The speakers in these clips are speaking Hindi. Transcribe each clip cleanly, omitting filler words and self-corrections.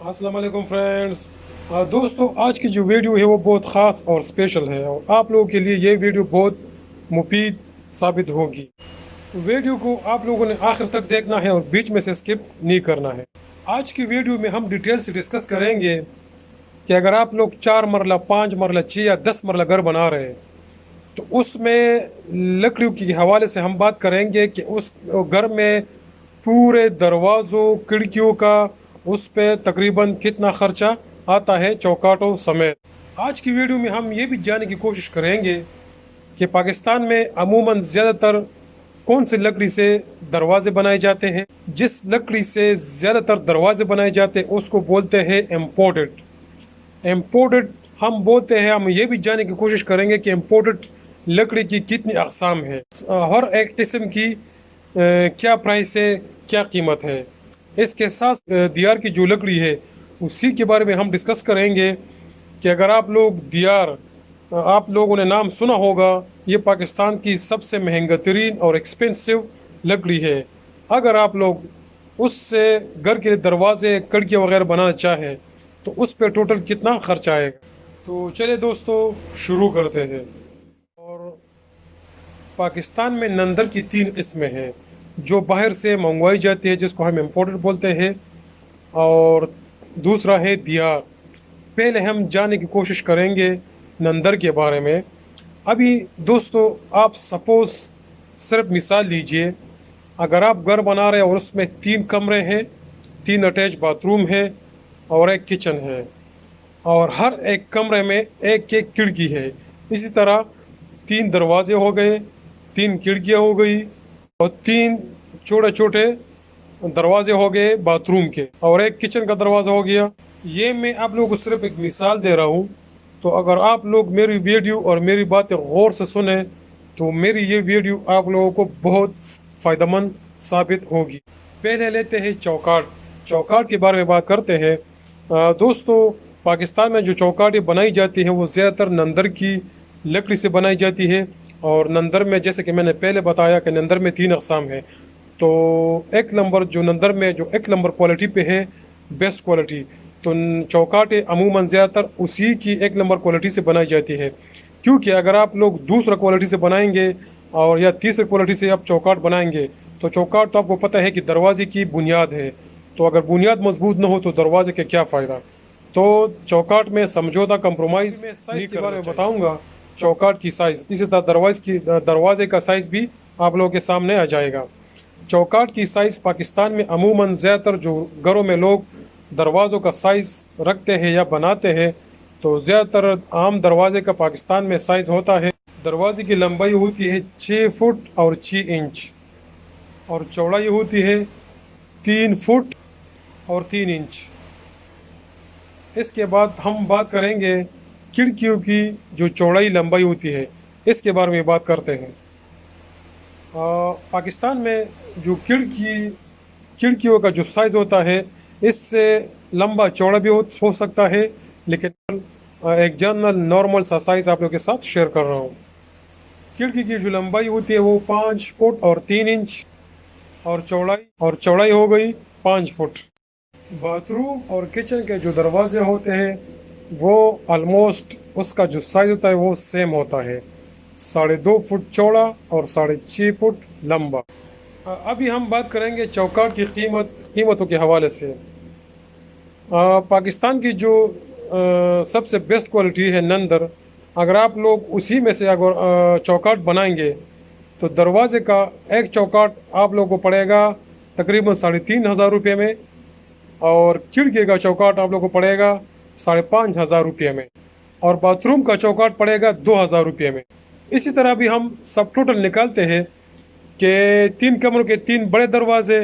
अस्सलाम वालेकुम फ्रेंड्स। दोस्तों, आज की जो वीडियो है वो बहुत ख़ास और स्पेशल है और आप लोगों के लिए ये वीडियो बहुत मुफीद साबित होगी। वीडियो को आप लोगों ने आखिर तक देखना है और बीच में से स्किप नहीं करना है। आज की वीडियो में हम डिटेल से डिस्कस करेंगे कि अगर आप लोग 4 मरला 5 मरला 6 या 10 मरला घर बना रहे हैं तो उसमें लकड़ियों के हवाले से हम बात करेंगे कि उस घर में पूरे दरवाज़ों खिड़कियों का उस पे तकरीबन कितना खर्चा आता है चौकाटों समेत। आज की वीडियो में हम ये भी जानने की कोशिश करेंगे कि पाकिस्तान में अमूमन ज़्यादातर कौन सी लकड़ी से दरवाजे बनाए जाते हैं। जिस लकड़ी से ज़्यादातर दरवाजे बनाए जाते हैं उसको बोलते हैं इम्पोर्टेड हम बोलते हैं। हम ये भी जानने की कोशिश करेंगे कि इम्पोर्टेड लकड़ी की कितनी अक़साम है, हर एक किस्म की क्या प्राइस है, क्या कीमत है। इसके साथ दियार की जो लकड़ी है उसी के बारे में हम डिस्कस करेंगे कि अगर आप लोग दियार आप लोगों ने नाम सुना होगा, ये पाकिस्तान की सबसे महंगा तरीन और एक्सपेंसिव लकड़ी है। अगर आप लोग उससे घर के दरवाजे खिड़कियाँ वगैरह बनाना चाहें तो उस पर टोटल कितना खर्च आएगा। तो चलिए दोस्तों शुरू करते हैं। और पाकिस्तान में नंदर की 3 किस्में हैं जो बाहर से मंगवाई जाती है, जिसको हम इम्पोर्टेड बोलते हैं, और दूसरा है दियार। पहले हम जानने की कोशिश करेंगे नंदर के बारे में। अभी दोस्तों आप सपोज़ सिर्फ मिसाल लीजिए, अगर आप घर बना रहे हैं और उसमें 3 कमरे हैं, 3 अटैच बाथरूम है और एक किचन है और हर एक कमरे में एक एक खिड़की है, इसी तरह 3 दरवाजे हो गए, 3 खिड़कियाँ हो गई और 3 छोटे छोटे दरवाजे हो गए बाथरूम के और एक किचन का दरवाज़ा हो गया। ये मैं आप लोगों को सिर्फ एक मिसाल दे रहा हूँ। तो अगर आप लोग मेरी वीडियो और मेरी बातें गौर से सुने तो मेरी ये वीडियो आप लोगों को बहुत फ़ायदेमंद साबित होगी। पहले लेते हैं चौकाट के बारे में बात करते हैं। दोस्तों, पाकिस्तान में जो चौकाटें बनाई जाती हैं वो ज़्यादातर नंदर की लकड़ी से बनाई जाती है। और नंदर में जैसे कि मैंने पहले बताया कि नंदर में 3 अक़साम है। तो एक नंबर जो नंदर में जो एक नंबर क्वालिटी पे है, बेस्ट क्वालिटी, तो चौकाटें अमूमन ज़्यादातर उसी की एक नंबर क्वालिटी से बनाई जाती है। क्योंकि अगर आप लोग दूसरा क्वालिटी से बनाएंगे और या तीसरे क्वालिटी से आप चौकाट बनाएंगे तो चौकाट तो आपको पता है कि दरवाजे की बुनियाद है, तो अगर बुनियाद मजबूत न हो तो दरवाजे के क्या फ़ायदा। तो चौकाट में समझौता कंप्रोमाइज़ में साइज़ के बारे में बताऊँगा, चौकाट की साइज़, इसी तरह दरवाजे का साइज़ भी आप लोगों के सामने आ जाएगा। चौकाट की साइज़ पाकिस्तान में अमूमन ज़्यादातर जो घरों में लोग दरवाज़ों का साइज़ रखते हैं या बनाते हैं, तो ज़्यादातर आम दरवाजे का पाकिस्तान में साइज़ होता है, दरवाजे की लंबाई होती है 6 फुट और 6 इंच और चौड़ाई होती है 3 फुट और 3 इंच। इसके बाद हम बात करेंगे खिड़कियों की जो चौड़ाई लंबाई होती है, इसके बारे में बात करते हैं। पाकिस्तान में जो खिड़कियों का जो साइज़ होता है इससे लंबा चौड़ा भी हो सकता है, लेकिन एक जनरल नॉर्मल सा साइज़ आप लोगों के साथ शेयर कर रहा हूँ। खिड़की की जो लंबाई होती है वो 5 फुट और 3 इंच और चौड़ाई हो गई 5 फुट। बाथरूम और किचन के जो दरवाजे होते हैं वो ऑलमोस्ट उसका जो साइज़ होता है वो सेम होता है, 2.5 फुट चौड़ा और 6.5 फुट लंबा। अभी हम बात करेंगे चौकाट की कीमतों के हवाले से। पाकिस्तान की जो सबसे बेस्ट क्वालिटी है नंदर, अगर आप लोग उसी में से अगर चौकाट बनाएंगे तो दरवाजे का एक चौकाट आप लोगों को पड़ेगा तकरीबन 3,500 रुपये में और खिड़की का चौकाट आप लोगों को पड़ेगा 5,500 रुपये में और बाथरूम का चौकाट पड़ेगा 2,000 रुपये में। इसी तरह भी हम सब टोटल निकालते हैं कि 3 कमरों के 3 बड़े दरवाजे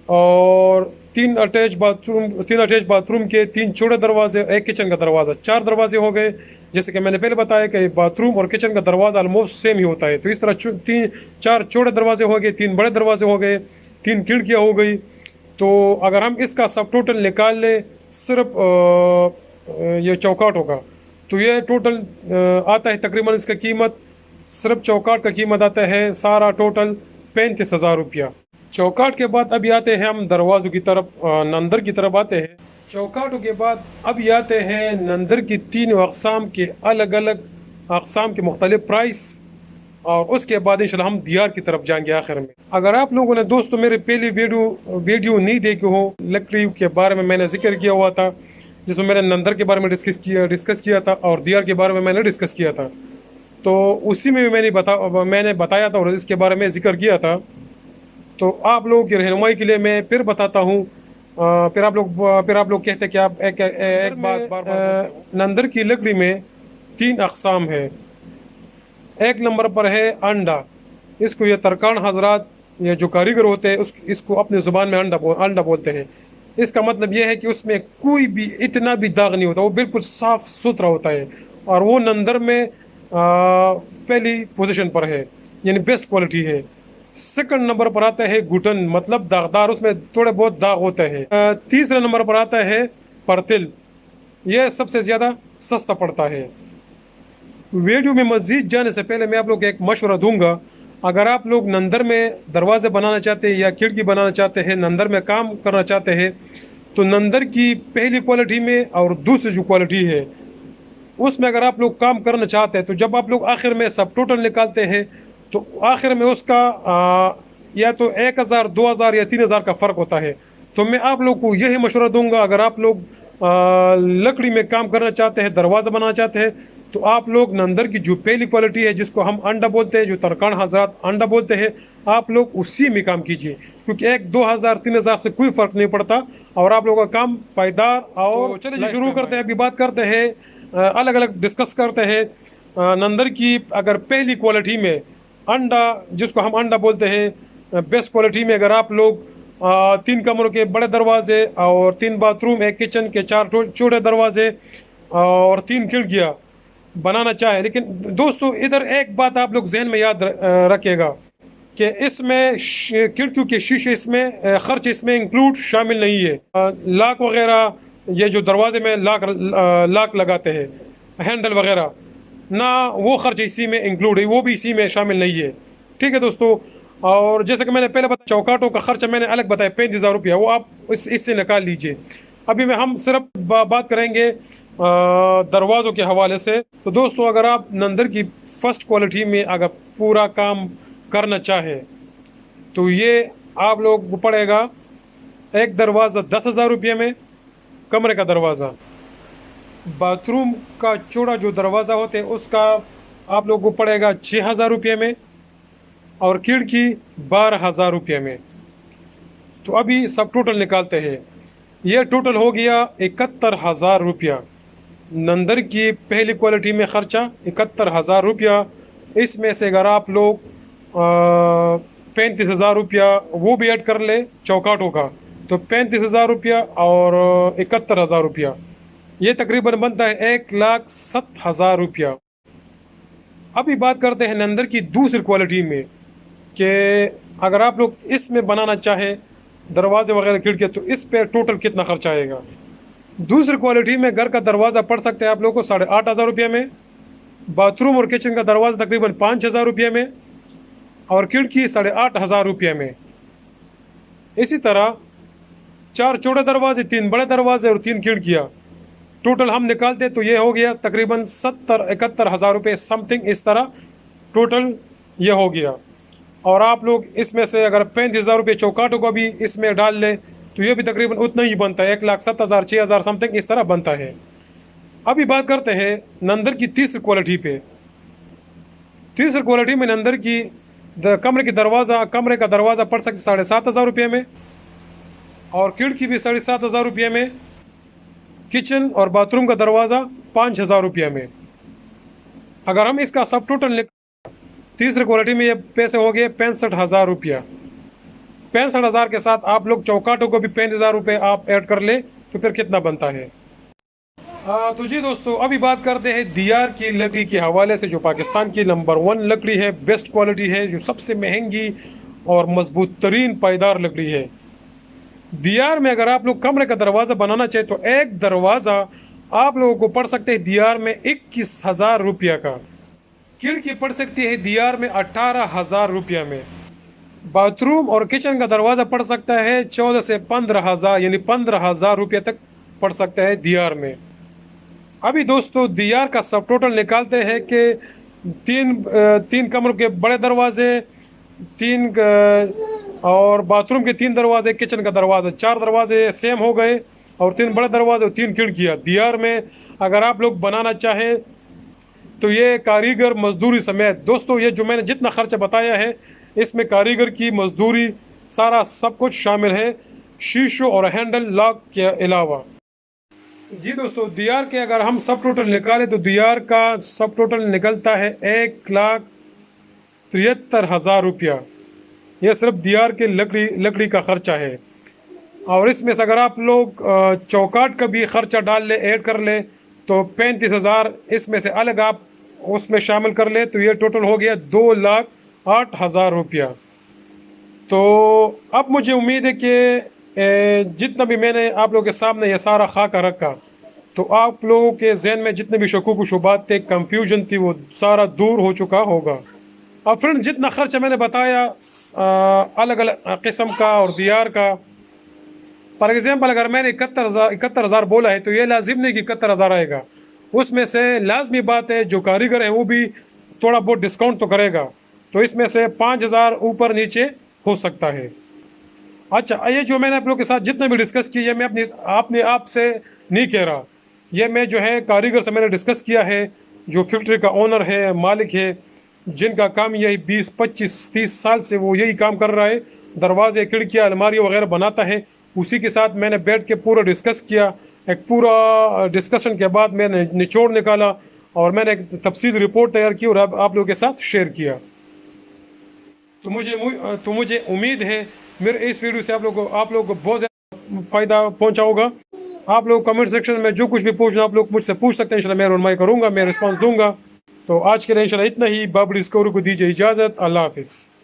और 3 अटैच बाथरूम के 3 छोटे दरवाजे, एक किचन का दरवाज़ा, 4 दरवाजे हो गए। जैसे कि मैंने पहले बताया कि बाथरूम और किचन का दरवाज़ा ऑलमोस्ट सेम ही होता है, तो इस तरह 4 छोटे दरवाजे हो गए, 3 बड़े दरवाजे हो गए, 3 खिड़कियाँ हो गई। तो अगर हम इसका सब टोटल निकाल लें सिर्फ ये चौकाट होगा तो ये टोटल आता है तकरीबन, इसका कीमत सिर्फ चौकाट का कीमत आता है सारा टोटल 35,000 रुपया। चौकाट के बाद अभी आते हैं हम दरवाज़ों की तरफ, नंदर की तरफ आते हैं। चौकाटों के बाद अब आते हैं नंदर की तीन अकसाम के अलग अलग अकसाम के मुख्तलिफ प्राइस, और उसके बाद इंशाल्लाह हम दियार की तरफ जाएंगे आखिर में। अगर आप लोगों ने दोस्तों मेरे पहली वीडियो नहीं देखी हो, लकड़ी के बारे में मैंने जिक्र किया हुआ था, जिसमें मैंने नंदर के बारे में डिस्कस किया था और दियार के बारे में मैंने डिस्कस किया था, तो उसी में भी मैंने बताया था और इसके बारे में जिक्र किया था। तो आप लोगों की रहनुमाई के लिए मैं फिर बताता हूँ। फिर आप लोग कहते हैं कि आप एक बात बार नंदर की लकड़ी में तीन अकसाम है। एक नंबर पर है अंडा। इसको ये तरकान हजरात, ये जो कारीगर होते हैं इसको अपने ज़ुबान में अंडा बोलते हैं। इसका मतलब ये है कि उसमें कोई भी इतना भी दाग नहीं होता, वो बिल्कुल साफ सुथरा होता है, और वो नंदर में पहली पोजीशन पर है, यानी बेस्ट क्वालिटी है। सेकंड नंबर पर आता है घुटन, मतलब दागदार, उसमें थोड़े बहुत दाग होते हैं। तीसरे नंबर पर आता है परतिल, यह सबसे ज़्यादा सस्ता पड़ता है। वीडियो में मज़ीद जाने से पहले मैं आप लोग को एक मशवरा दूंगा। अगर आप लोग नंदर में दरवाजे बनाना चाहते हैं या खिड़की बनाना चाहते हैं, नंदर में काम करना चाहते हैं, तो नंदर की पहली क्वालिटी में और दूसरी जो क्वालिटी है उसमें अगर आप लोग काम करना चाहते हैं, तो जब आप लोग आखिर में सब टोटल निकालते हैं तो आखिर में उसका या तो 1000, 2000 या 3000 का फ़र्क होता है। तो मैं आप लोग को यही मशवरा दूंगा, अगर आप लोग लकड़ी में काम करना चाहते हैं, दरवाज़ा बनाना चाहते हैं, तो आप लोग नंदर की जो पहली क्वालिटी है, जिसको हम अंडा बोलते हैं, जो तरकान हजरात अंडा बोलते हैं, आप लोग उसी में काम कीजिए, क्योंकि 1000, 3000 से कोई फ़र्क नहीं पड़ता और आप लोगों का काम पायदार। और तो चलिए शुरू करते हैं। अभी बात करते हैं, अलग अलग डिस्कस करते हैं नंदर की। अगर पहली क्वालिटी में अंडा, जिसको हम अंडा बोलते हैं, बेस्ट क्वालिटी में अगर आप लोग 3 कमरों के बड़े दरवाजे और 3 बाथरूम, 1 किचन के 4 छोटे दरवाजे और 3 खिड़कियाँ बनाना चाहे। लेकिन दोस्तों इधर एक बात आप लोग जहन में याद रखिएगा कि इसमें खिड़कियों के शीशे, इसमें खर्च इसमें इंक्लूड शामिल नहीं है। लाक वगैरह, ये जो दरवाजे में लाक लगाते हैं, हैंडल वगैरह, ना वो खर्च इसी में इंक्लूड है, वो भी इसी में शामिल नहीं है। ठीक है दोस्तों। और जैसे कि मैंने पहले बताया, चौकाटों का खर्चा मैंने अलग बताया 35,000 रुपया, वो आप इससे निकाल लीजिए। अभी हम सिर्फ बात करेंगे दरवाज़ों के हवाले से। तो दोस्तों अगर आप नंदर की फर्स्ट क्वालिटी में अगर पूरा काम करना चाहें, तो ये आप लोग को पड़ेगा एक दरवाज़ा 10,000 रुपये में, कमरे का दरवाज़ा। बाथरूम का चौड़ा जो दरवाज़ा होते हैं उसका आप लोगों को पड़ेगा 6,000 रुपये में, और खिड़की 12,000 रुपये में। तो अभी सब टोटल निकालते हैं। ये टोटल हो गया 71,000 रुपया। नंदर की पहली क्वालिटी में ख़र्चा 71,000 रुपया। इसमें से अगर आप लोग 35,000 रुपया वो भी ऐड कर ले चौकाटों का, तो 35,000 रुपया और 71,000 रुपया, ये तकरीबन बनता है 1,07,000 रुपया। अभी बात करते हैं नंदर की दूसरी क्वालिटी में, कि अगर आप लोग इसमें बनाना चाहें दरवाजे वगैरह खिड़कियाँ, तो इस पे टोटल कितना खर्च आएगा। दूसरी क्वालिटी में घर का दरवाज़ा पड़ सकता है आप लोगों को 8,500 रुपये में, बाथरूम और किचन का दरवाज़ा तकरीबन 5,000 रुपये में, और खिड़की 8,500 रुपये में। इसी तरह 4 छोटे दरवाजे, 3 बड़े दरवाजे और 3 खिड़कियाँ, टोटल हम निकालते तो ये हो गया तकरीबन 70-71,000 रुपये समथिंग, इस तरह टोटल ये हो गया। और आप लोग इसमें से अगर 35,000 रुपये चौकाटों को भी इसमें डाल लें तो ये भी तकरीबन उतना ही बनता है, 1,07,000, 6,000 समथिंग इस तरह बनता है। अभी बात करते हैं नंदर की तीसरी क्वालिटी पे। तीसरी क्वालिटी में नंदर की कमरे का दरवाज़ा पड़ सकता 7,500 रुपये में, और खिड़की भी 7,500 रुपये में, किचन और बाथरूम का दरवाज़ा 5,000 रुपये में। अगर हम इसका सब टोटल तीसरी क्वालिटी में ये पैसे हो गए 65,000 रुपया। 65,000 के साथ आप लोग चौकाटों को भी 35,000 रुपये आप ऐड कर ले तो फिर कितना बनता है। तो जी दोस्तों अभी बात करते हैं दियार की लकड़ी के हवाले से, जो पाकिस्तान की नंबर 1 लकड़ी है, बेस्ट क्वालिटी है, जो सबसे महंगी और मजबूत तरीन पायदार लकड़ी है। दियार में अगर आप लोग कमरे का दरवाज़ा बनाना चाहे तो एक दरवाज़ा आप लोगों को पड़ सकते हैं दियार में 21,000 रुपया का। खिड़की पड़ सकती है दियार में 18,000 रुपया में। बाथरूम और किचन का दरवाज़ा पड़ सकता है 14 से 15,000, यानी 15,000 रुपये तक पड़ सकता है दीयार में। अभी दोस्तों दीयार का सब टोटल निकालते हैं कि तीन कमरों के बड़े दरवाजे, तीन और बाथरूम के 3 दरवाजे, किचन का दरवाजा, 4 दरवाजे सेम हो गए और 3 बड़े दरवाजे और 3 खिड़कियाँ दीयार में अगर आप लोग बनाना चाहें तो ये कारीगर मजदूरी समेत दोस्तों, ये जो मैंने जितना खर्चा बताया है इसमें कारीगर की मजदूरी सारा सब कुछ शामिल है, शीशों और हैंडल लॉक के अलावा। जी दोस्तों, दीयार के अगर हम सब टोटल निकालें तो दीयार का सब टोटल निकलता है 1,73,000 रुपया। यह सिर्फ दीयार के लकड़ी का खर्चा है। और इसमें से अगर आप लोग चौकाट का भी खर्चा डाल ले, ऐड कर ले तो 35,000 इसमें से अलग आप उसमें शामिल कर ले तो ये टोटल हो गया 2,08,000 रुपया। तो अब मुझे उम्मीद है कि जितना भी मैंने आप लोगों के सामने ये सारा खाका रखा तो आप लोगों के जहन में जितने भी शकूक व शुबात थे, कंफ्यूजन थी, वो सारा दूर हो चुका होगा। अब फ्रेंड जितना खर्चा मैंने बताया अलग अलग किस्म का और दीयार का, फॉर एग्जाम्पल अगर मैंने 71,000 बोला है तो ये लाजिम नहीं कि 71,000 आएगा। उसमें से लाजमी बात है जो कारीगर है वो भी थोड़ा बहुत डिस्काउंट तो करेगा, तो इसमें से 5,000 ऊपर नीचे हो सकता है। अच्छा, ये जो मैंने आप लोग के साथ जितना भी डिस्कस किया है मैं अपने आप से नहीं कह रहा, ये मैं जो है कारीगर से मैंने डिस्कस किया है, जो फैक्ट्री का ओनर है, मालिक है, जिनका काम यही 20, 25, 30 साल से वो यही काम कर रहा है, दरवाजे, खिड़कियाँ, अलमारी वगैरह बनाता है। उसी के साथ मैंने बैठ के पूरा डिस्कस किया। एक पूरा डिस्कशन के बाद मैंने निचोड़ निकाला और मैंने एक तफसील रिपोर्ट तैयार की और अब आप लोगों के साथ शेयर किया। तो मुझे उम्मीद है मेरे इस वीडियो से आप लोगों को बहुत ज़्यादा फ़ायदा पहुंचा होगा। आप लोग कमेंट सेक्शन में जो कुछ भी पूछना आप लोग मुझसे पूछ सकते हैं, इंशाल्लाह मैं रहनुमाई करूँगा, मैं रिस्पांस दूंगा। तो आज के लिए इंशाल्लाह इतना ही। बाबरी स्कोर को दीजिए इजाज़त। अल्लाह हाफिज़।